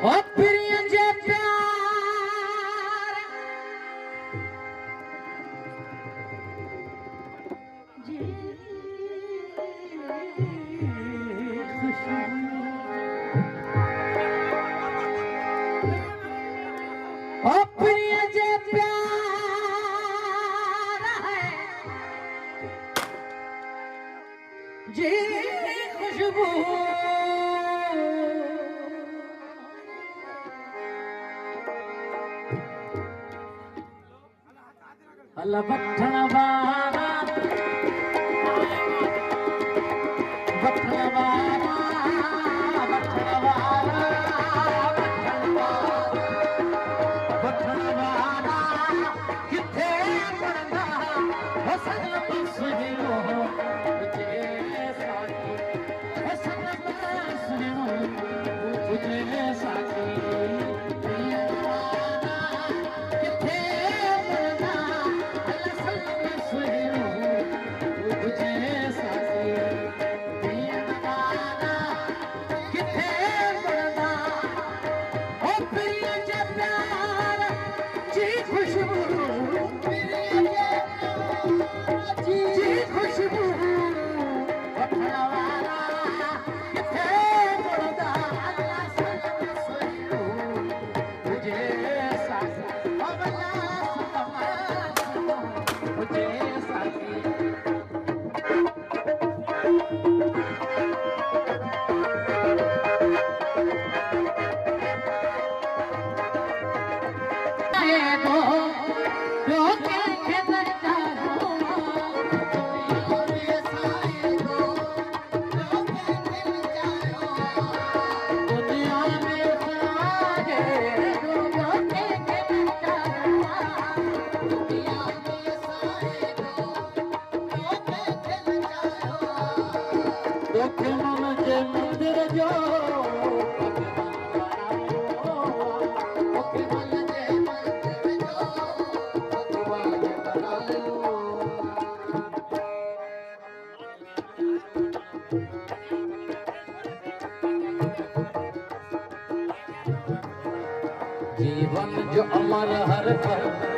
ओ प्रिय जे प्यार जी खुशबू ओ प्रिय जे प्यार है जी खुशबू अल्लाह बठन वाला बठन वाला बठन वाला बठन वाला किथे पड़दा हसन बसरो तुझे साथी हसन बसरो तुझे साथी जीवन जो अमर हर पल